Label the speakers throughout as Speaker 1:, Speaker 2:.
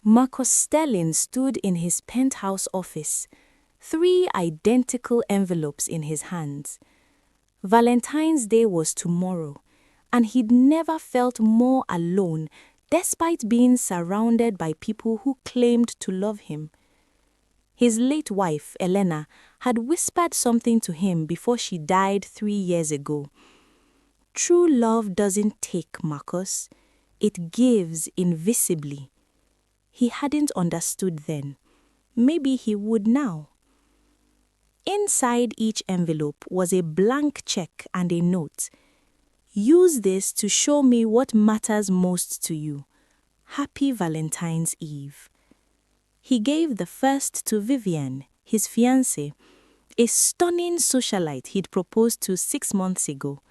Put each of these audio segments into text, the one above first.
Speaker 1: Marcus Sterling stood in his penthouse office, 3 identical envelopes in his hands. Valentine's Day was tomorrow, and he'd never felt more alone despite being surrounded by people who claimed to love him. His late wife, Elena, had whispered something to him before she died 3 years ago. True love doesn't take, Marcus. It gives invisibly. He hadn't understood then. Maybe he would now. Inside each envelope was a blank check and a note. Use this to show me what matters most to you. Happy Valentine's Eve. He gave the first to Vivienne, his fiancée, a stunning socialite he'd proposed to 6 months ago.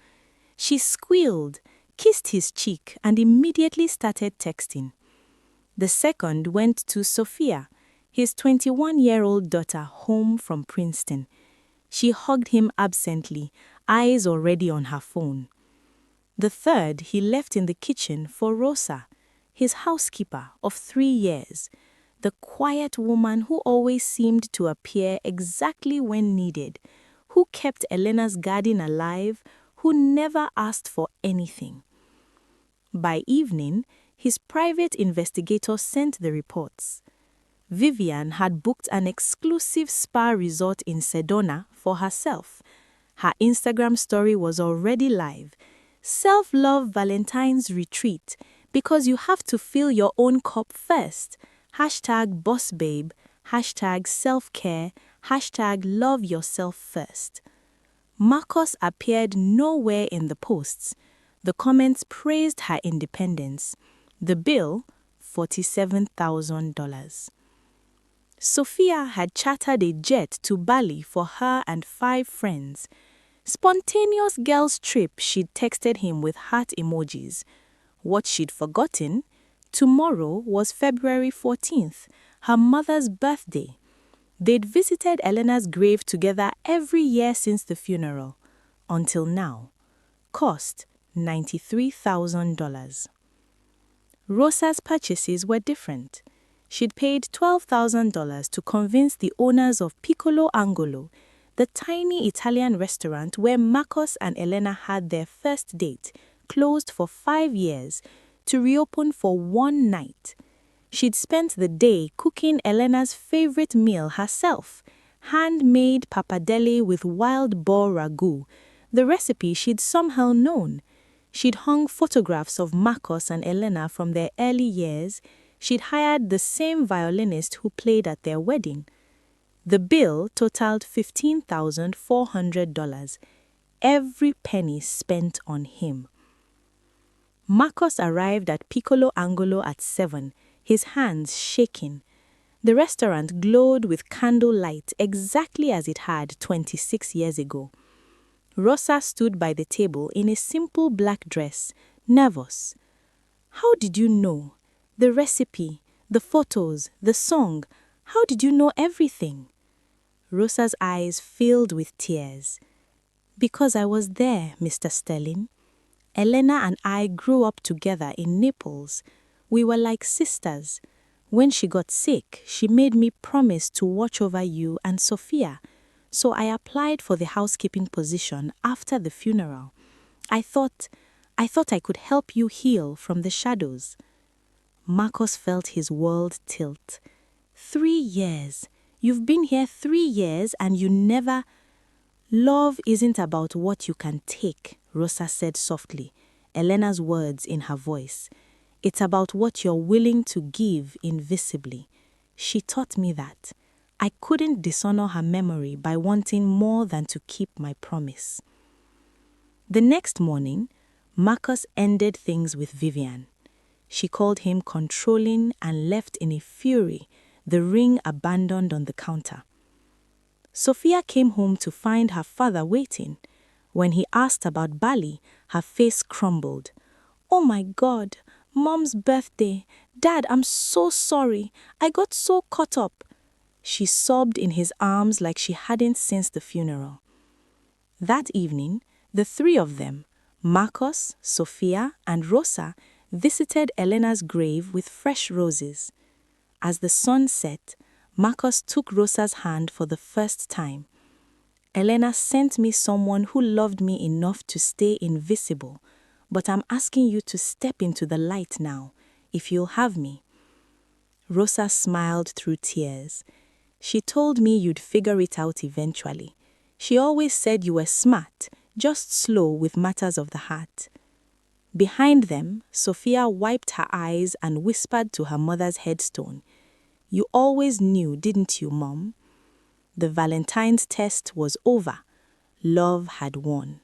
Speaker 1: She squealed, kissed his cheek, and immediately started texting. The second went to Sophia, his 21-year-old daughter home from Princeton. She hugged him absently, eyes already on her phone. The third he left in the kitchen for Rosa, his housekeeper of 3 years, the quiet woman who always seemed to appear exactly when needed, who kept Elena's garden alive, who never asked for anything. By evening, his private investigator sent the reports. Vivienne had booked an exclusive spa resort in Sedona for herself. Her Instagram story was already live. Self-love Valentine's retreat, because you have to fill your own cup first. #bossbabe, #self-care, #love yourself first. Marcus appeared nowhere in the posts. The comments praised her independence. The bill, $47,000. Sophia had chartered a jet to Bali for her and 5 friends. Spontaneous girls' trip, she'd texted him with heart emojis. What she'd forgotten, tomorrow was February 14th, her mother's birthday. They'd visited Elena's grave together every year since the funeral, until now. Cost $93,000. Rosa's purchases were different. She'd paid $12,000 to convince the owners of Piccolo Angolo, the tiny Italian restaurant where Marcus and Elena had their first date, closed for 5 years, to reopen for 1 night. She'd spent the day cooking Elena's favorite meal herself, handmade pappardelle with wild boar ragu, the recipe she'd somehow known. She'd hung photographs of Marcus and Elena from their early years. She'd hired the same violinist who played at their wedding. The bill totaled $15,400, every penny spent on him. Marcus arrived at Piccolo Angolo at 7, his hands shaking. The restaurant glowed with candlelight exactly as it had 26 years ago. Rosa stood by the table in a simple black dress, nervous. How did you know? The recipe, the photos, the song. How did you know everything? Rosa's eyes filled with tears. Because I was there, Mr. Sterling. Elena and I grew up together in Naples. We were like sisters. When she got sick, she made me promise to watch over you and Sophia. So I applied for the housekeeping position after the funeral. I thought I could help you heal from the shadows. Marcus felt his world tilt. 3 years. You've been here 3 years and you never... Love isn't about what you can take, Rosa said softly, Elena's words in her voice. It's about what you're willing to give invisibly. She taught me that. I couldn't dishonor her memory by wanting more than to keep my promise. The next morning, Marcus ended things with Vivienne. She called him controlling and left in a fury, the ring abandoned on the counter. Sophia came home to find her father waiting. When he asked about Bali, her face crumbled. Oh my God, Mom's birthday. Dad, I'm so sorry. I got so caught up. She sobbed in his arms like she hadn't since the funeral. That evening, the 3 of them, Marcus, Sophia, and Rosa, visited Elena's grave with fresh roses. As the sun set, Marcus took Rosa's hand for the first time. Elena sent me someone who loved me enough to stay invisible, but I'm asking you to step into the light now, if you'll have me. Rosa smiled through tears. She told me you'd figure it out eventually. She always said you were smart, just slow with matters of the heart. Behind them, Sophia wiped her eyes and whispered to her mother's headstone. You always knew, didn't you, Mom? The Valentine's test was over. Love had won.